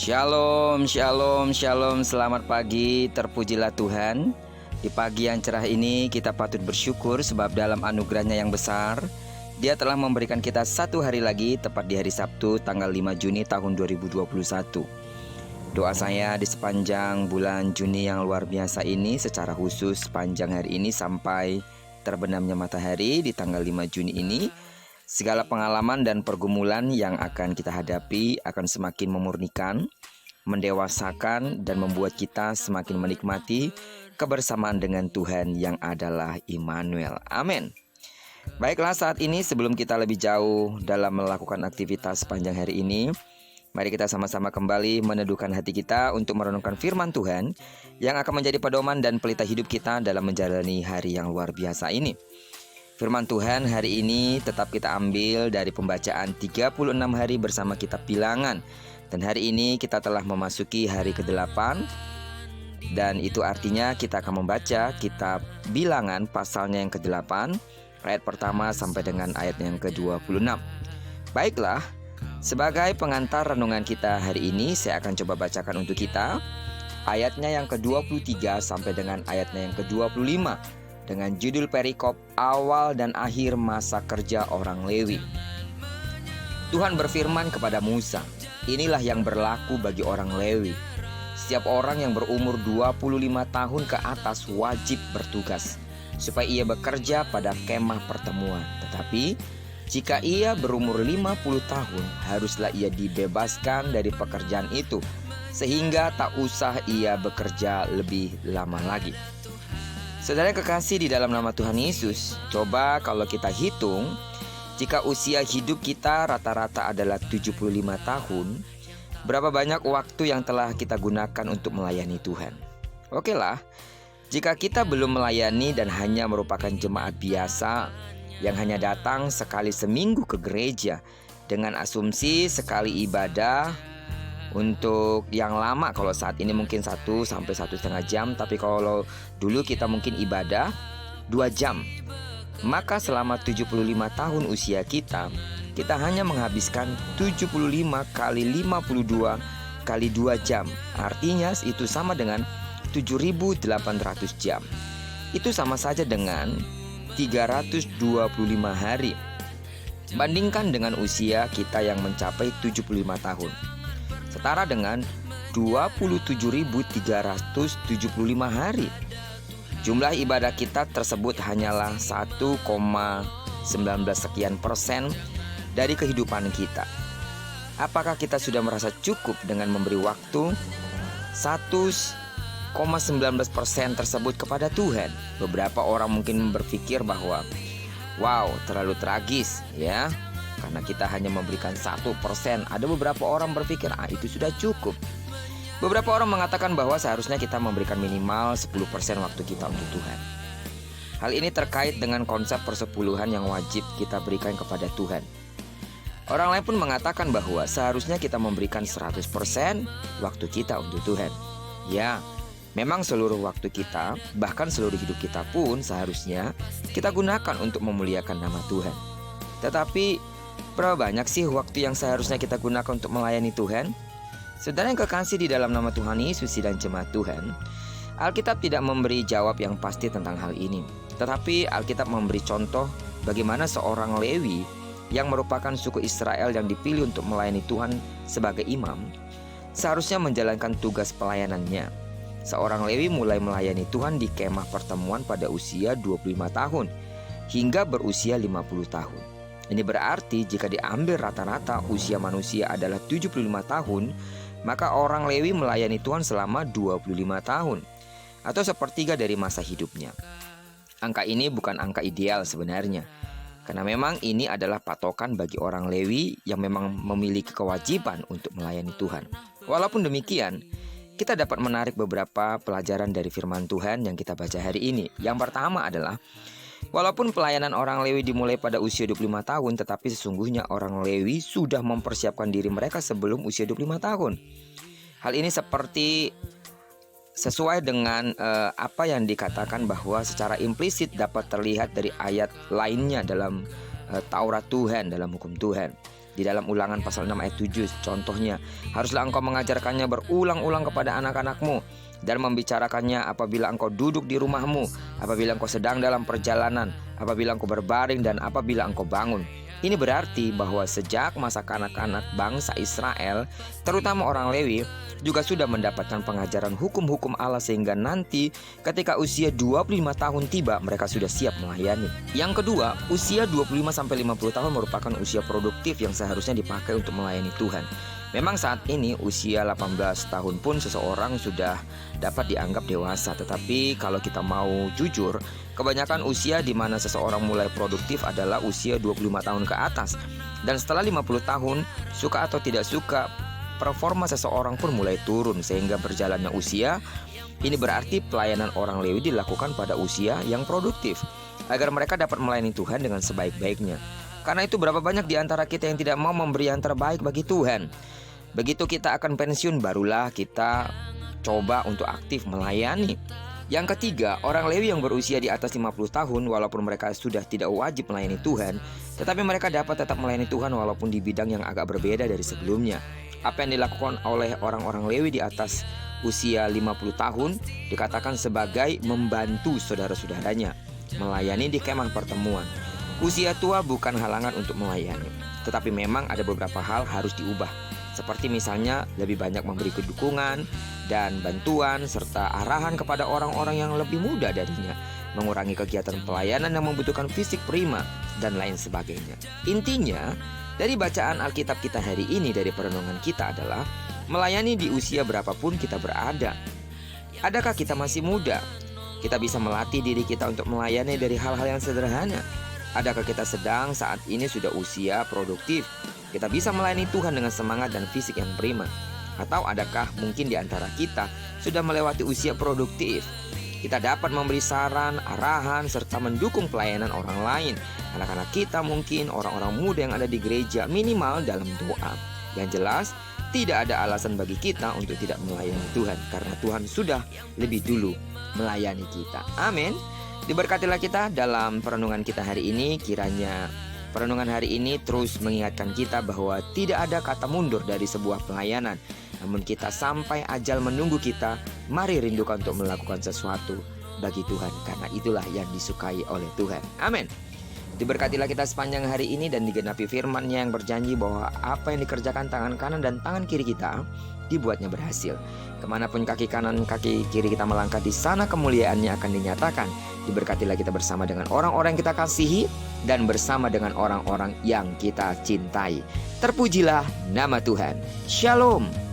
Shalom, shalom, shalom. Selamat pagi, terpujilah Tuhan. Di pagi yang cerah ini kita patut bersyukur sebab dalam anugerahnya yang besar Dia telah memberikan kita satu hari lagi, tepat di hari Sabtu tanggal 5 Juni tahun 2021. Doa saya di sepanjang bulan Juni yang luar biasa ini, secara khusus sepanjang hari ini sampai terbenamnya matahari di tanggal 5 Juni ini, segala pengalaman dan pergumulan yang akan kita hadapi akan semakin memurnikan, mendewasakan, dan membuat kita semakin menikmati kebersamaan dengan Tuhan yang adalah Immanuel. Amin. Baiklah, saat ini sebelum kita lebih jauh dalam melakukan aktivitas sepanjang hari ini, mari kita sama-sama kembali meneduhkan hati kita untuk merenungkan firman Tuhan yang akan menjadi pedoman dan pelita hidup kita dalam menjalani hari yang luar biasa ini. Firman Tuhan hari ini tetap kita ambil dari pembacaan 36 hari bersama kitab Bilangan. Dan hari ini kita telah memasuki hari ke-8. Dan itu artinya kita akan membaca kitab Bilangan pasalnya yang ke-8, ayat pertama sampai dengan ayat yang ke-26. Baiklah, sebagai pengantar renungan kita hari ini, saya akan coba bacakan untuk kita ayatnya yang ke-23 sampai dengan ayatnya yang ke-25. Dengan judul perikop awal dan akhir masa kerja orang Lewi. Tuhan berfirman kepada Musa, "Inilah yang berlaku bagi orang Lewi. Setiap orang yang berumur 25 tahun ke atas wajib bertugas, supaya ia bekerja pada kemah pertemuan. Tetapi jika ia berumur 50 tahun, haruslah ia dibebaskan dari pekerjaan itu, sehingga tak usah ia bekerja lebih lama lagi." Saudara kekasih di dalam nama Tuhan Yesus, coba kalau kita hitung, jika usia hidup kita rata-rata adalah 75 tahun, berapa banyak waktu yang telah kita gunakan untuk melayani Tuhan? Oke lah, jika kita belum melayani dan hanya merupakan jemaat biasa yang hanya datang sekali seminggu ke gereja dengan asumsi sekali ibadah untuk yang lama, kalau saat ini mungkin 1 sampai 1,5 jam, tapi kalau dulu kita mungkin ibadah 2 jam. Maka selama 75 tahun usia kita hanya menghabiskan 75 kali 52 kali 2 jam. Artinya itu sama dengan 7.800 jam. Itu sama saja dengan 325 hari. Bandingkan dengan usia kita yang mencapai 75 tahun. Setara dengan 27.375 hari. Jumlah ibadah kita tersebut hanyalah 1,19 sekian persen dari kehidupan kita. Apakah kita sudah merasa cukup dengan memberi waktu 1,19% tersebut kepada Tuhan? Beberapa orang mungkin berpikir bahwa wow, terlalu tragis ya, karena kita hanya memberikan 1%. Ada beberapa orang berpikir itu sudah cukup. Beberapa orang mengatakan bahwa seharusnya kita memberikan minimal 10% waktu kita untuk Tuhan. Hal ini terkait dengan konsep persepuluhan yang wajib kita berikan kepada Tuhan. Orang lain pun mengatakan bahwa seharusnya kita memberikan 100% waktu kita untuk Tuhan. Ya, memang seluruh waktu kita, bahkan seluruh hidup kita pun seharusnya kita gunakan untuk memuliakan nama Tuhan. Tetapi berapa banyak sih waktu yang seharusnya kita gunakan untuk melayani Tuhan? Saudara yang kekasih di dalam nama Tuhan Yesus dan jemaat Tuhan, Alkitab tidak memberi jawab yang pasti tentang hal ini. Tetapi Alkitab memberi contoh bagaimana seorang Lewi yang merupakan suku Israel yang dipilih untuk melayani Tuhan sebagai imam, seharusnya menjalankan tugas pelayanannya. Seorang Lewi mulai melayani Tuhan di kemah pertemuan pada usia 25 tahun hingga berusia 50 tahun. Ini berarti jika diambil rata-rata usia manusia adalah 75 tahun, maka orang Lewi melayani Tuhan selama 25 tahun, atau sepertiga dari masa hidupnya. Angka ini bukan angka ideal sebenarnya, karena memang ini adalah patokan bagi orang Lewi yang memang memiliki kewajiban untuk melayani Tuhan. Walaupun demikian, kita dapat menarik beberapa pelajaran dari firman Tuhan yang kita baca hari ini. Yang pertama adalah, walaupun pelayanan orang Lewi dimulai pada usia 25 tahun, tetapi sesungguhnya orang Lewi sudah mempersiapkan diri mereka sebelum usia 25 tahun. Hal ini sesuai dengan apa yang dikatakan bahwa secara implisit dapat terlihat dari ayat lainnya dalam Taurat Tuhan, dalam hukum Tuhan. Di dalam Ulangan pasal 6 ayat 7 contohnya, haruslah engkau mengajarkannya berulang-ulang kepada anak-anakmu dan membicarakannya apabila engkau duduk di rumahmu, apabila engkau sedang dalam perjalanan, apabila engkau berbaring, dan apabila engkau bangun. Ini berarti bahwa sejak masa kanak-kanak bangsa Israel, terutama orang Lewi, juga sudah mendapatkan pengajaran hukum-hukum Allah sehingga nanti ketika usia 25 tahun tiba mereka sudah siap melayani. Yang kedua, usia 25-50 tahun merupakan usia produktif yang seharusnya dipakai untuk melayani Tuhan. Memang saat ini usia 18 tahun pun seseorang sudah dapat dianggap dewasa. Tetapi kalau kita mau jujur, kebanyakan usia di mana seseorang mulai produktif adalah usia 25 tahun ke atas. Dan setelah 50 tahun, suka atau tidak suka, performa seseorang pun mulai turun. Sehingga berjalannya usia, ini berarti pelayanan orang Lewi dilakukan pada usia yang produktif agar mereka dapat melayani Tuhan dengan sebaik-baiknya. Karena itu berapa banyak di antara kita yang tidak mau memberi yang terbaik bagi Tuhan. Begitu kita akan pensiun, barulah kita coba untuk aktif melayani. Yang ketiga, orang Lewi yang berusia di atas 50 tahun walaupun mereka sudah tidak wajib melayani Tuhan, tetapi mereka dapat tetap melayani Tuhan walaupun di bidang yang agak berbeda dari sebelumnya. Apa yang dilakukan oleh orang-orang Lewi di atas usia 50 tahun dikatakan sebagai membantu saudara-saudaranya melayani di kemah pertemuan. Usia tua bukan halangan untuk melayani, tetapi memang ada beberapa hal harus diubah. Seperti misalnya lebih banyak memberi dukungan dan bantuan serta arahan kepada orang-orang yang lebih muda darinya, mengurangi kegiatan pelayanan yang membutuhkan fisik prima, dan lain sebagainya. Intinya, dari bacaan Alkitab kita hari ini, dari perenungan kita adalah melayani di usia berapapun kita berada. Adakah kita masih muda? Kita bisa melatih diri kita untuk melayani dari hal-hal yang sederhana. Adakah kita sedang saat ini sudah usia produktif? Kita bisa melayani Tuhan dengan semangat dan fisik yang prima. Atau adakah mungkin di antara kita sudah melewati usia produktif? Kita dapat memberi saran, arahan, serta mendukung pelayanan orang lain. Anak-anak kita mungkin, orang-orang muda yang ada di gereja, minimal dalam doa. Yang jelas, tidak ada alasan bagi kita untuk tidak melayani Tuhan, karena Tuhan sudah lebih dulu melayani kita. Amin. Diberkatilah kita dalam perenungan kita hari ini. Kiranya perenungan hari ini terus mengingatkan kita bahwa tidak ada kata mundur dari sebuah pelayanan. Namun kita sampai ajal menunggu kita, mari rindukan untuk melakukan sesuatu bagi Tuhan, karena itulah yang disukai oleh Tuhan. Amin. Diberkatilah kita sepanjang hari ini dan digenapi firman-Nya yang berjanji bahwa apa yang dikerjakan tangan kanan dan tangan kiri kita dibuatnya berhasil. Kemanapun kaki kanan kaki kiri kita melangkah, di sana kemuliaan-Nya akan dinyatakan. Diberkatilah kita bersama dengan orang-orang yang kita kasihi dan bersama dengan orang-orang yang kita cintai. Terpujilah nama Tuhan. Shalom.